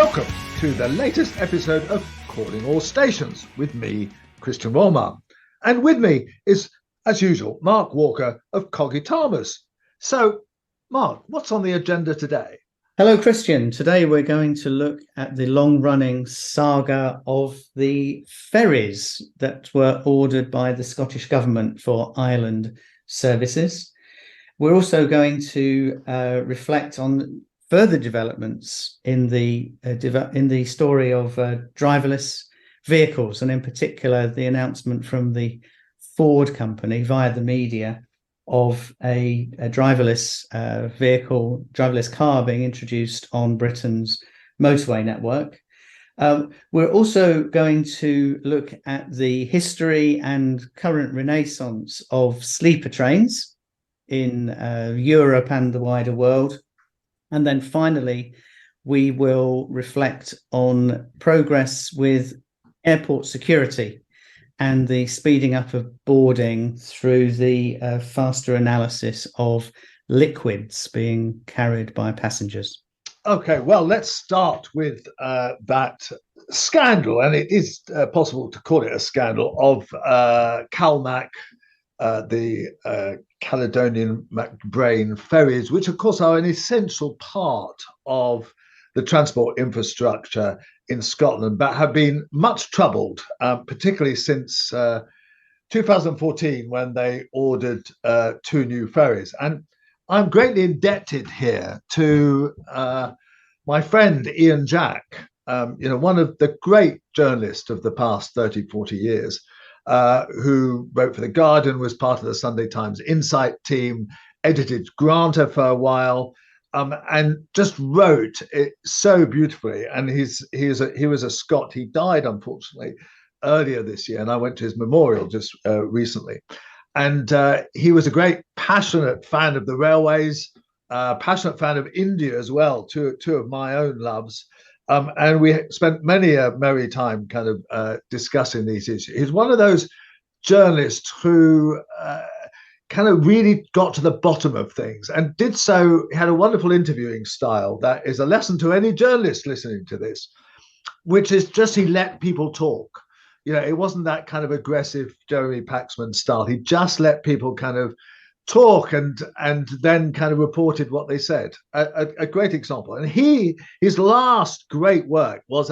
Welcome to the latest episode of Calling All Stations with me, Christian Wolmar. And with me is, as usual, Mark Walker of Cogitamus. So, Mark, what's on the agenda today? Hello, Christian. Today we're going to look at the long-running saga of the ferries that were ordered by the Scottish Government for Ireland services. We're also going to reflect on further developments in the story of driverless vehicles, and in particular the announcement from the Ford company via the media of a driverless driverless car being introduced on Britain's motorway network. We're also going to look at the history and current renaissance of sleeper trains in Europe and the wider world. And then finally, we will reflect on progress with airport security and the speeding up of boarding through the faster analysis of liquids being carried by passengers. Okay, well, let's start with that scandal, and it is possible to call it a scandal, of CalMac, the Caledonian MacBrayne ferries, which of course are an essential part of the transport infrastructure in Scotland, but have been much troubled, particularly since 2014, when they ordered two new ferries. And I'm greatly indebted here to my friend Ian Jack, one of the great journalists of the past 30, 40 years, who wrote for The Guardian, was part of the Sunday Times Insight team, edited Granta for a while, and just wrote it so beautifully. And he was a Scot. He died, unfortunately, earlier this year, and I went to his memorial just recently. And he was a great, passionate fan of the railways, passionate fan of India as well, two of my own loves. And we spent many a merry time kind of discussing these issues. He's one of those journalists who kind of really got to the bottom of things and did so. He had a wonderful interviewing style that is a lesson to any journalist listening to this, which is just he let people talk. It wasn't that kind of aggressive Jeremy Paxman style. He just let people kind of talk and then kind of reported what they said. A great example. And his last great work was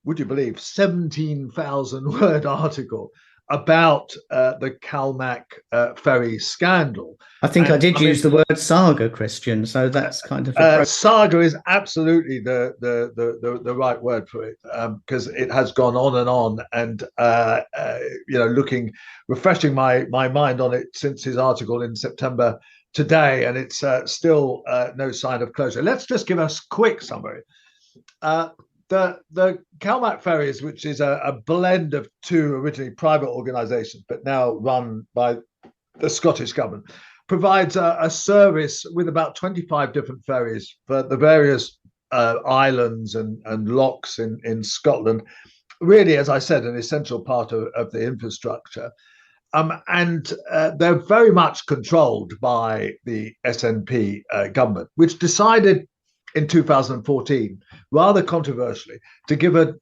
would you believe, 17,000 word article about the CalMac ferry scandal. I think I did use the word saga, Christian. So that's kind of saga is absolutely the right word for it, because it has gone on and refreshing my mind on it since his article in September today, and it's still no sign of closure. Let's just give us a quick summary. The CalMac ferries, which is a blend of two originally private organisations, but now run by the Scottish Government, provides a service with about 25 different ferries for the various islands and locks in Scotland. Really, as I said, an essential part of the infrastructure. And they're very much controlled by the SNP government, which decided in 2014, rather controversially, to give a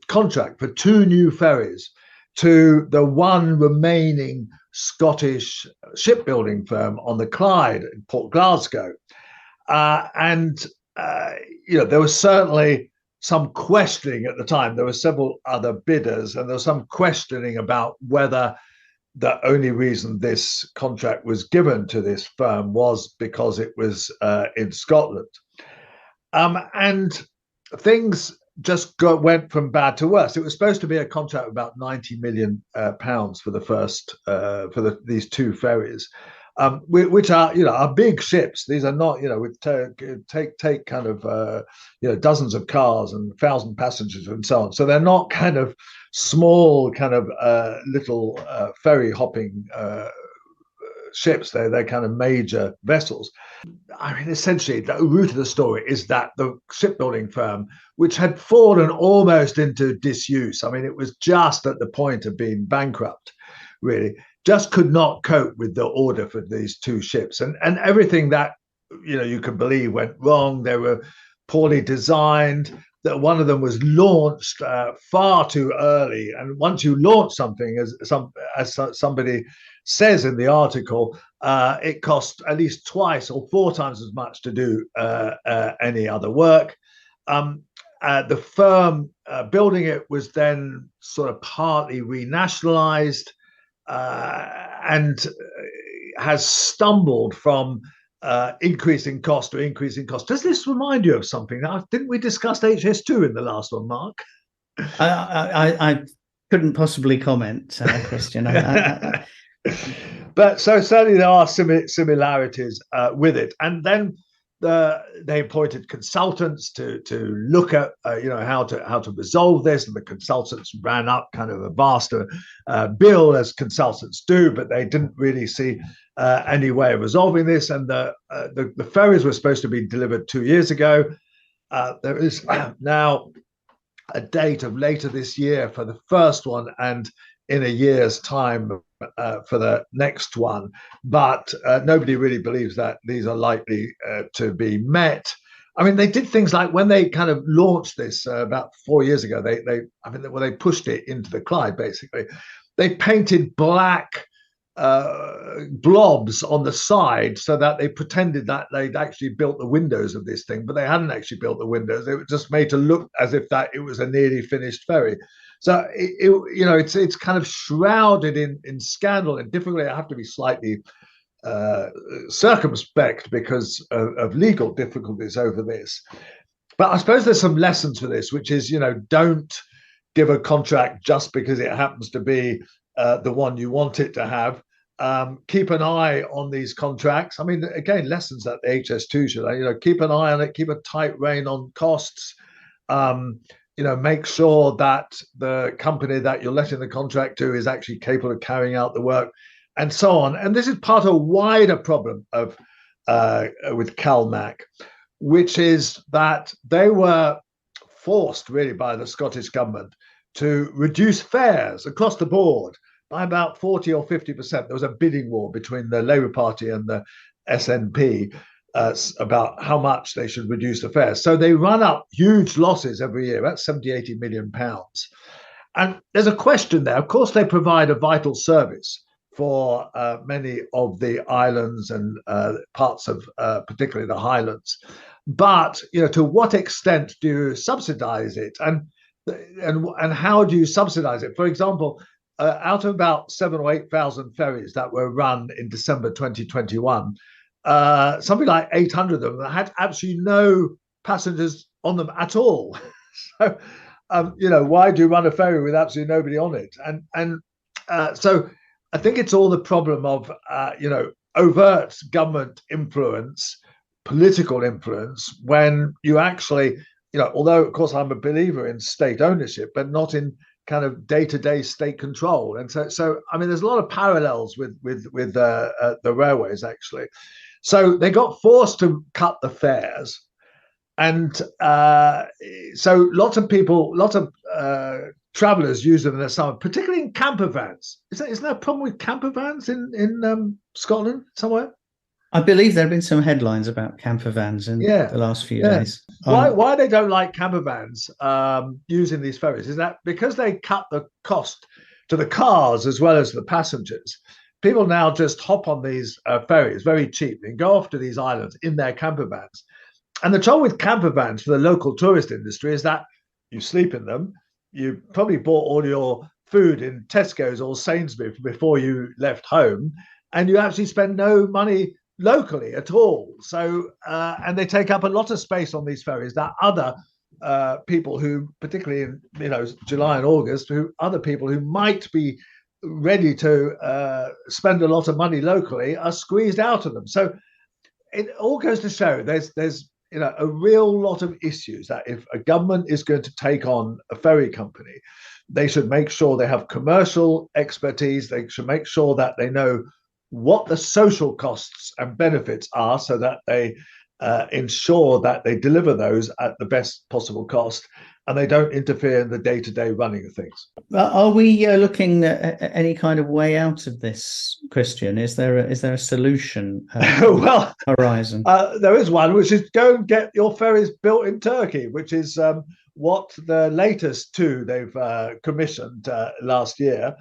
contract for two new ferries to the one remaining Scottish shipbuilding firm on the Clyde in Port Glasgow. There was certainly some questioning at the time. There were several other bidders, and there was some questioning about whether the only reason this contract was given to this firm was because it was in Scotland. And things just went from bad to worse. It was supposed to be a contract of about £90 million for the first these two ferries, which are big ships. These are not, would take kind of dozens of cars and 1,000 passengers and so on. So they're not kind of small kind of little ferry hopping ships. They're kind of major vessels. I mean, essentially, the root of the story is that the shipbuilding firm, which had fallen almost into disuse, I mean, it was just at the point of being bankrupt, really, just could not cope with the order for these two ships. And everything that, you could believe went wrong. There were poorly designed, that one of them was launched far too early. And once you launch something, as somebody says in the article, it costs at least twice or four times as much to do any other work. The firm building it was then sort of partly renationalized and has stumbled from increasing cost to increasing cost. Does this remind you of something? Now, didn't we discuss HS2 in the last one, Mark? I couldn't possibly comment, Christian. But so certainly there are similarities with it. And then they appointed consultants to look at how to resolve this, and the consultants ran up kind of a vast bill, as consultants do, but they didn't really see any way of resolving this. And the ferries were supposed to be delivered 2 years ago. There is now a date of later this year for the first one, and in a year's time for the next one, but nobody really believes that these are likely to be met. I mean, they did things like when they kind of launched this about 4 years ago. They pushed it into the Clyde. Basically, they painted black blobs on the side so that they pretended that they'd actually built the windows of this thing, but they hadn't actually built the windows. They were just made to look as if that it was a nearly finished ferry. So it's kind of shrouded in scandal and difficulty. I have to be slightly circumspect because of legal difficulties over this. But I suppose there's some lessons for this, which is, don't give a contract just because it happens to be the one you want it to have. Keep an eye on these contracts. I mean, again, lessons that the HS2 should, keep an eye on it, keep a tight rein on costs. Make sure that the company that you're letting the contract to is actually capable of carrying out the work, and so on. And this is part of a wider problem of with CalMac, which is that they were forced really by the Scottish government to reduce fares across the board by about 40 or 50%. There was a bidding war between the Labour Party and the SNP about how much they should reduce the fares. So they run up huge losses every year, about 70-80 million pounds. And there's a question there. Of course, they provide a vital service for many of the islands and parts of particularly the Highlands. But to what extent do you subsidize it, and how do you subsidize it? For example, out of about 7,000 or 8,000 ferries that were run in December 2021, something like 800 of them had absolutely no passengers on them at all. So, why do you run a ferry with absolutely nobody on it? So I think it's all the problem of, overt government influence, political influence, when you actually, although of course I'm a believer in state ownership, but not in kind of day-to-day state control. And so I mean, there's a lot of parallels with the railways actually. So they got forced to cut the fares, and so lots of travelers use them in the summer, particularly in camper vans. Isn't there a problem with camper vans in Scotland somewhere? I believe there have been some headlines about camper vans in the last few days. Why they don't like camper vans using these ferries is that because they cut the cost to the cars as well as the passengers. People now just hop on these ferries very cheaply and go off to these islands in their camper vans. And the trouble with camper vans for the local tourist industry is that you sleep in them. You probably bought all your food in Tesco's or Sainsbury's before you left home, and you actually spend no money locally at all. So, and they take up a lot of space on these ferries that other people who, particularly in July and August, other people who might be ready to spend a lot of money locally are squeezed out of them. So it all goes to show there's a real lot of issues that if a government is going to take on a ferry company, they should make sure they have commercial expertise. They should make sure that they know what the social costs and benefits are, so that they ensure that they deliver those at the best possible cost and they don't interfere in the day-to-day running of things. Are we looking at any kind of way out of this, Christian? Is there a solution? Well, horizon. There is one, which is go and get your ferries built in Turkey, which is what the latest two they've commissioned last year.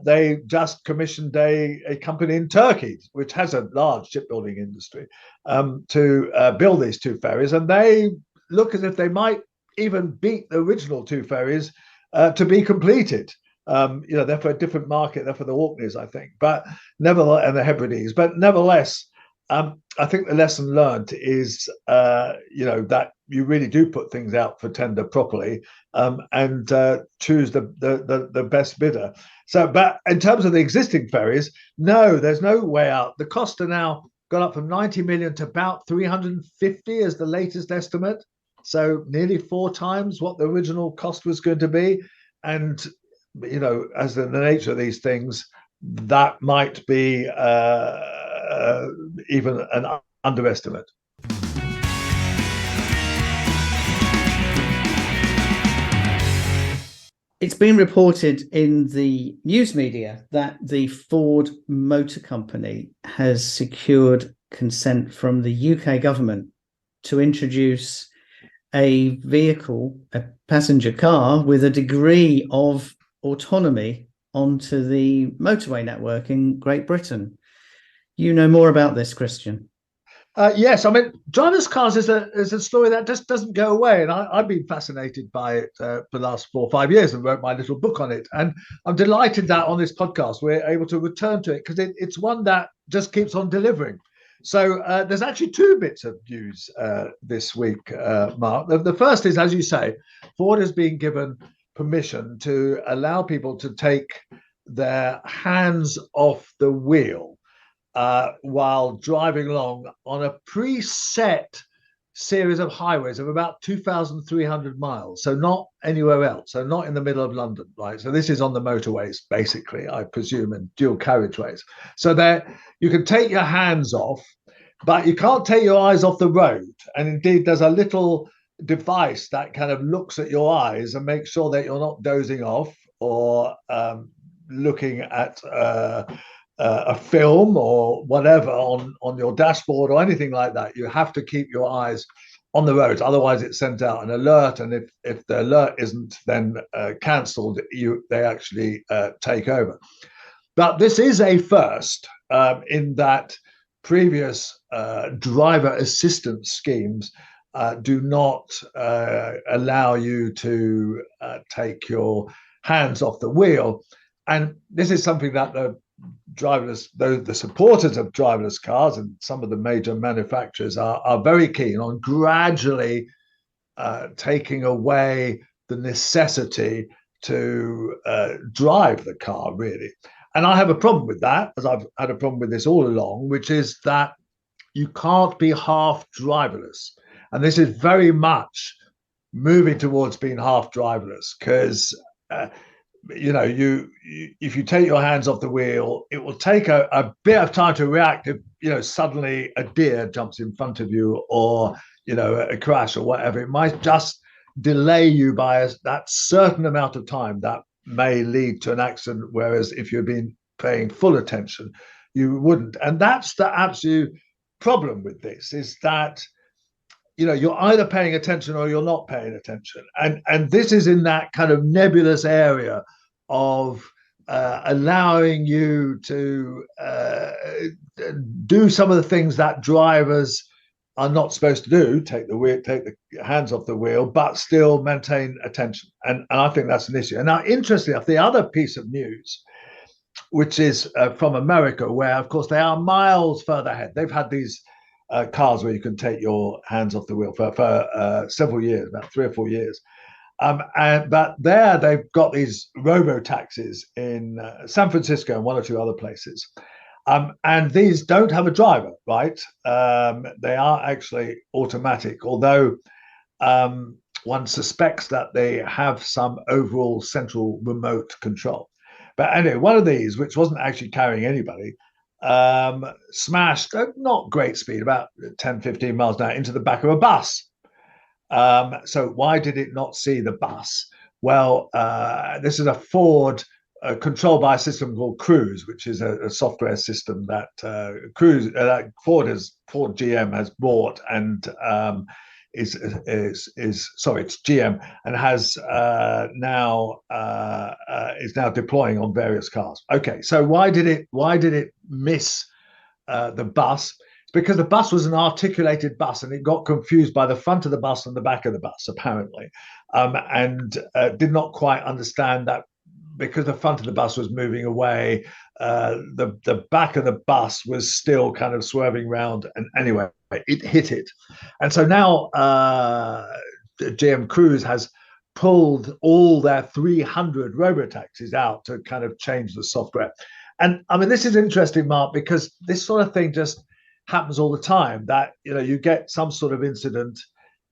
They just commissioned a company in Turkey, which has a large shipbuilding industry, to build these two ferries. And they look as if they might even beat the original two ferries to be completed. They're for a different market. They're for the Orkneys, I think, but nevertheless, and the Hebrides. But nevertheless, I think the lesson learned is, that you really do put things out for tender properly and choose the best bidder. So, but in terms of the existing ferries, no, there's no way out. The costs are now gone up from 90 million to about 350 as the latest estimate. So nearly 4 times what the original cost was going to be. And, as the nature of these things, that might be even an underestimate. It's been reported in the news media that the Ford Motor Company has secured consent from the UK government to introduce a vehicle, a passenger car, with a degree of autonomy onto the motorway network in Great Britain. You know more about this, Christian? Yes, I mean, driverless cars is a story that just doesn't go away, and I've been fascinated by it for the last 4 or 5 years and wrote my little book on it. And I'm delighted that on this podcast we're able to return to it because it's one that just keeps on delivering. So there's actually 2 bits of news this week, Mark. The first is, as you say, Ford has been given permission to allow people to take their hands off the wheel while driving along on a preset series of highways of about 2,300 miles. So not anywhere else. So not in the middle of London, right? So this is on the motorways, basically, I presume, and dual carriageways. So there you can take your hands off, but you can't take your eyes off the road. And indeed, there's a little device that kind of looks at your eyes and makes sure that you're not dozing off or looking at a film or whatever on your dashboard or anything like that. You have to keep your eyes on the roads, otherwise it sends out an alert, and if the alert isn't then cancelled, they actually take over. But this is a first in that previous driver assistance schemes do not allow you to take your hands off the wheel, and this is something that the supporters of driverless cars and some of the major manufacturers are very keen on gradually taking away the necessity to drive the car, really. And I have a problem with that, as I've had a problem with this all along, which is that you can't be half driverless. And this is very much moving towards being half driverless because if you take your hands off the wheel, it will take a bit of time to react if suddenly a deer jumps in front of you or a crash or whatever. It might just delay you by that certain amount of time that may lead to an accident, whereas if you've been paying full attention you wouldn't. And that's the absolute problem with this, is that you're either paying attention or you're not paying attention. And this is in that kind of nebulous area of allowing you to do some of the things that drivers are not supposed to do, take the hands off the wheel, but still maintain attention. And I think that's an issue. And now, interestingly enough, the other piece of news, which is from America, where, of course, they are miles further ahead. They've had these cars where you can take your hands off the wheel for several years, about 3 or 4 years. But there they've got these robo-taxis in San Francisco and 1 or 2 other places. And these don't have a driver, right? They are actually automatic, although one suspects that they have some overall central remote control. But anyway, one of these, which wasn't actually carrying anybody, smashed at not great speed, about 10, 15 miles an hour, into the back of a bus. So why did it not see the bus? Well, this is a Ford controlled by a system called Cruise, which is a software system that Ford GM has bought and is sorry, it's GM and has is now deploying on various cars. Okay, so why did it miss the bus? It's because the bus was an articulated bus and it got confused by the front of the bus and the back of the bus, apparently, and did not quite understand that because the front of the bus was moving away, the back of the bus was still kind of swerving round. And anyway, it hit it. And so now GM Cruise has pulled all their 300 robotaxis out to kind of change the software. And I mean, this is interesting, Mark, because this sort of thing just happens all the time, that you get some sort of incident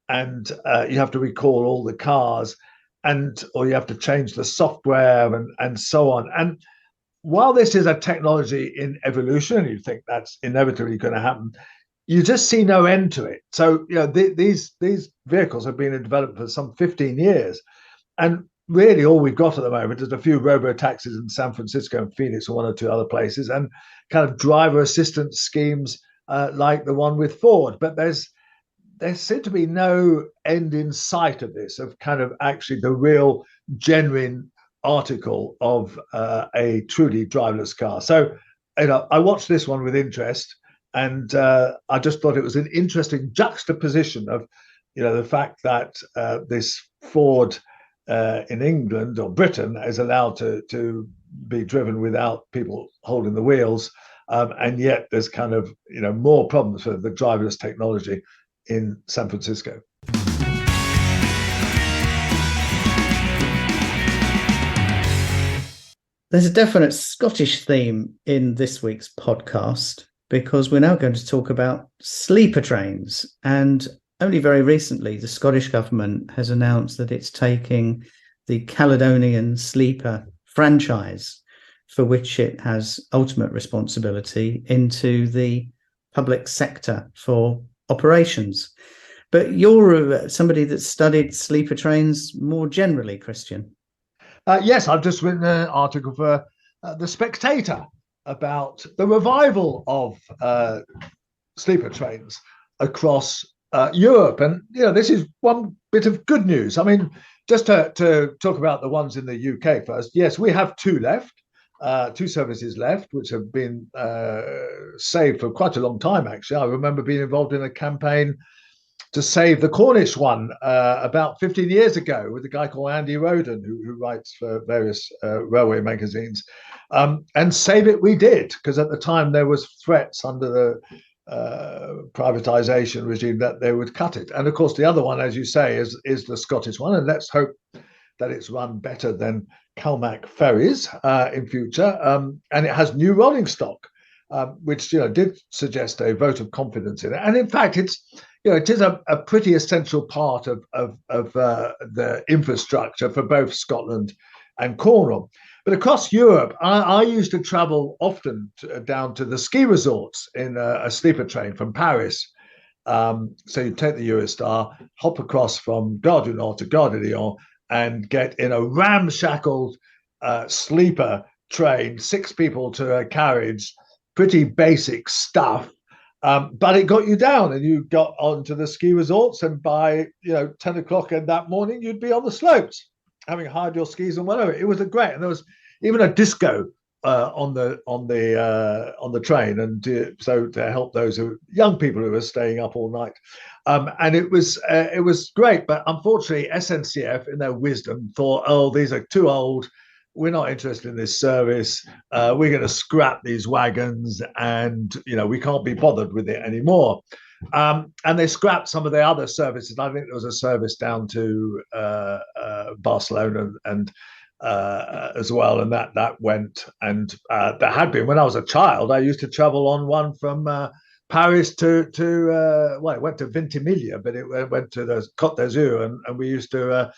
and you have to recall all the cars, or you have to change the software and so on. And while this is a technology in evolution, and you think that's inevitably going to happen, you just see no end to it. So these vehicles have been in development for some 15 years, and really all we've got at the moment is a few robo taxis in San Francisco and Phoenix and one or two other places, and kind of driver assistance schemes like the one with Ford. But there seemed to be no end in sight of this, of kind of actually the real genuine article of a truly driverless car. So I watched this one with interest, and I just thought it was an interesting juxtaposition of the fact that this Ford in England or Britain is allowed to be driven without people holding the wheels, and yet there's kind of more problems with the driverless technology in San Francisco. There's a definite Scottish theme in this week's podcast, because we're now going to talk about sleeper trains. And only very recently, the Scottish government has announced that it's taking the Caledonian Sleeper franchise, for which it has ultimate responsibility, into the public sector for operations. But you're somebody that studied sleeper trains more generally, Christian. Yes, I've just written an article for The Spectator about the revival of sleeper trains across Europe. And this is one bit of good news. I mean, just to talk about the ones in the UK first. Yes, we have two left. Two services left, which have been saved for quite a long time, actually. I remember being involved in a campaign to save the Cornish one about 15 years ago with a guy called Andy Roden, who writes for various railway magazines. And save it we did, because at the time there was threats under the privatization regime that they would cut it. And of course, the other one, as you say, is the Scottish one. And let's hope that it's run better than Calmac ferries in future, and it has new rolling stock, which did suggest a vote of confidence in it. And in fact, it is a pretty essential part of the infrastructure for both Scotland and Cornwall. But across Europe, I used to travel often down to the ski resorts in a sleeper train from Paris. So you take the Eurostar, hop across from Gare du Nord to Gare de Lyon, and get in a ramshackled sleeper train, 6 people to a carriage, pretty basic stuff. But it got you down, and you got onto the ski resorts, and by 10 o'clock in that morning, you'd be on the slopes, having hired your skis and whatever. It was great, and there was even a disco on the train, and so to help those young people who were staying up all night. And it was great, but unfortunately SNCF in their wisdom thought, oh, these are too old, we're not interested in this service, we're going to scrap these wagons, and we can't be bothered with it anymore. And they scrapped some of the other services. I think there was a service down to Barcelona and as well, and that went. And there had been, when I was a child, I used to travel on one from Paris to it went to Ventimiglia, but it went to the Côte d'Azur, and we used to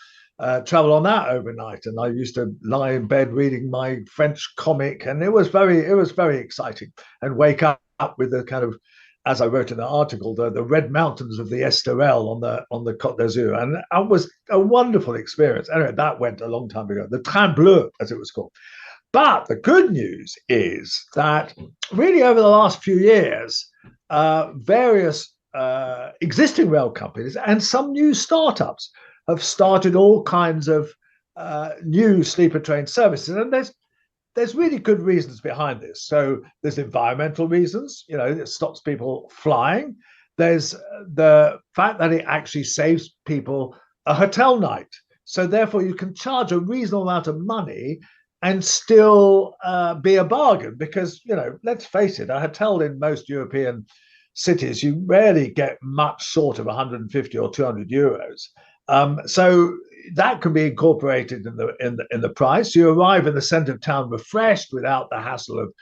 travel on that overnight, and I used to lie in bed reading my French comic, and it was very exciting, and wake up with the kind of, as I wrote in the article, the red mountains of the Esterel on the Côte d'Azur, and it was a wonderful experience. Anyway, that went a long time ago. The Train Bleu, as it was called. But the good news is that really over the last few years, various existing rail companies and some new startups have started all kinds of new sleeper train services, and there's really good reasons behind this. So there's environmental reasons, it stops people flying. There's the fact that it actually saves people a hotel night. So therefore you can charge a reasonable amount of money and still be a bargain, because, let's face it, a hotel in most European cities, you rarely get much short of 150 or 200 euros. So that can be incorporated in the price. You arrive in the centre of town refreshed without the hassle of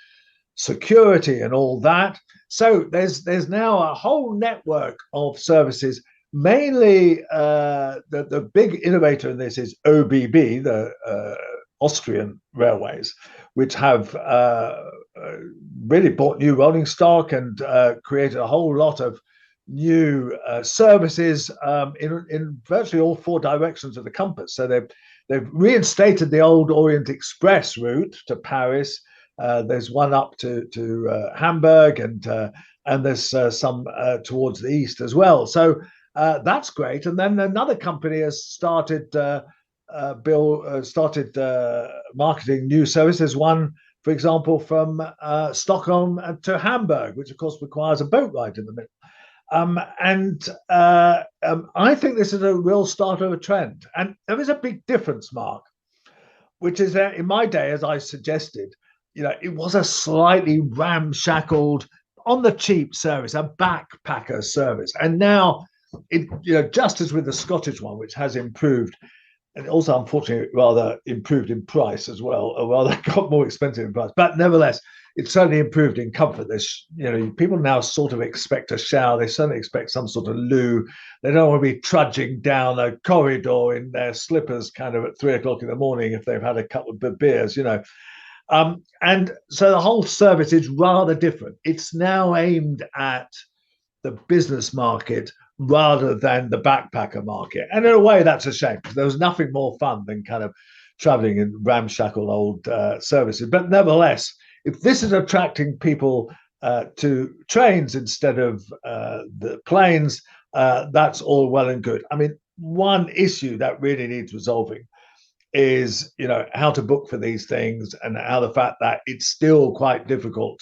security and all that. So there's now a whole network of services. Mainly, the big innovator in this is ÖBB, the Austrian railways, which have really bought new rolling stock and created a whole lot of new services in virtually all four directions of the compass. So they've reinstated the old Orient Express route to Paris. There's one up to Hamburg, and there's some towards the east as well. So that's great. And then another company has started marketing new services. One, for example, from Stockholm to Hamburg, which of course requires a boat ride in the middle. I think this is a real start of a trend. And there is a big difference, Mark, which is that in my day, as I suggested, it was a slightly ramshackled, on the cheap service, a backpacker service. And now, just as with the Scottish one, which has improved, and also, unfortunately, rather improved in price as well, or rather got more expensive in price. But nevertheless, it's certainly improved in comfort. There's, people now sort of expect a shower. They certainly expect some sort of loo. They don't want to be trudging down a corridor in their slippers kind of at 3 o'clock in the morning if they've had a couple of beers, And so the whole service is rather different. It's now aimed at the business market rather than the backpacker market. And in a way, that's a shame, because there was nothing more fun than kind of traveling in ramshackle old services. But nevertheless, if this is attracting people to trains instead of the planes, that's all well and good. I mean, one issue that really needs resolving is, how to book for these things, and how the fact that it's still quite difficult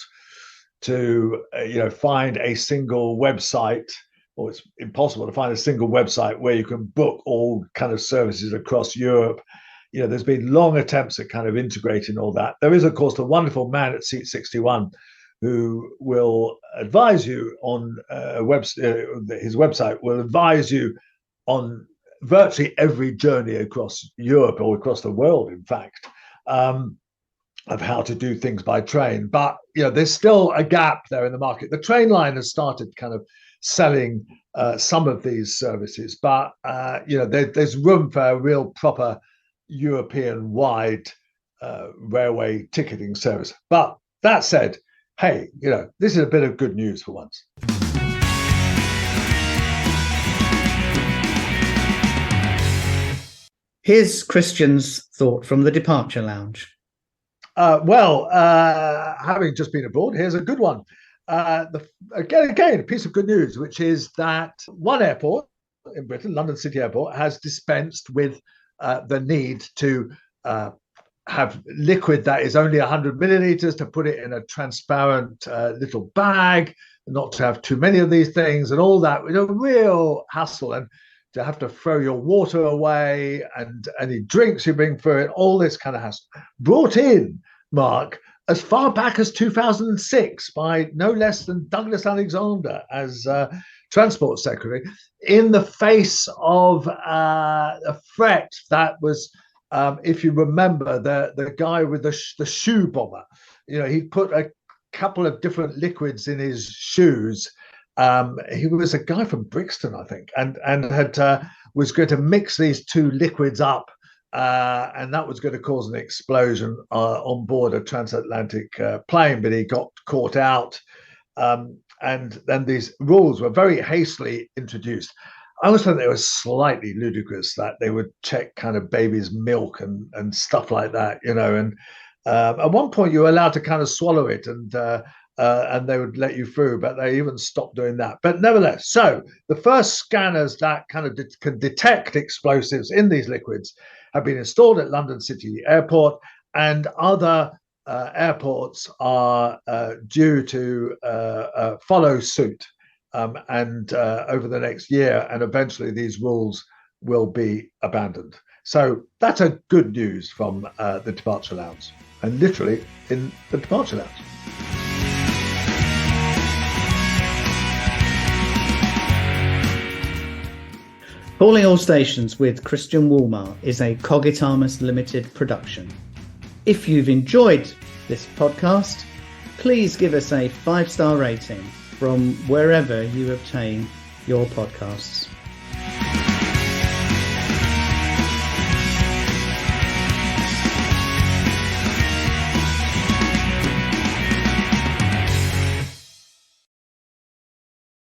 to, find a single website, or it's impossible to find a single website where you can book all kind of services across Europe. There's been long attempts at kind of integrating all that. There is, of course, the wonderful man at Seat 61 who will advise you on his website will advise you on virtually every journey across Europe, or across the world, in fact, of how to do things by train. But there's still a gap there in the market. The train line has started kind of selling some of these services, but there's room for a real proper European-wide railway ticketing service. But that said, hey, this is a bit of good news for once. Here's Christian's thought from the departure lounge. Having just been abroad, here's a good one. Again, a piece of good news, which is that one airport in Britain, London City Airport, has dispensed with the need to have liquid that is only 100 milliliters, to put it in a transparent little bag, not to have too many of these things and all that. A real hassle, and to have to throw your water away and any drinks you bring for it, all this kind of hassle. Brought in, Mark, as far back as 2006 by no less than Douglas Alexander as Transport Secretary, in the face of a threat that was, if you remember, the guy with the shoe bomber. He put a couple of different liquids in his shoes. He was a guy from Brixton, I think, and had was going to mix these two liquids up, and that was going to cause an explosion on board a transatlantic plane, but he got caught out. And then these rules were very hastily introduced. I always thought they were slightly ludicrous, that they would check kind of baby's milk and stuff like that, and at one point you were allowed to kind of swallow it, and they would let you through, but they even stopped doing that. But nevertheless, so the first scanners that kind of can detect explosives in these liquids have been installed at London City Airport, and other airports are due to follow suit, and over the next year, and eventually these rules will be abandoned. So that's a good news from the departure lounge, and literally in the departure lounge. Calling All Stations with Christian Wolmar is a Cogitamus Limited production. If you've enjoyed this podcast, please give us a 5-star rating from wherever you obtain your podcasts.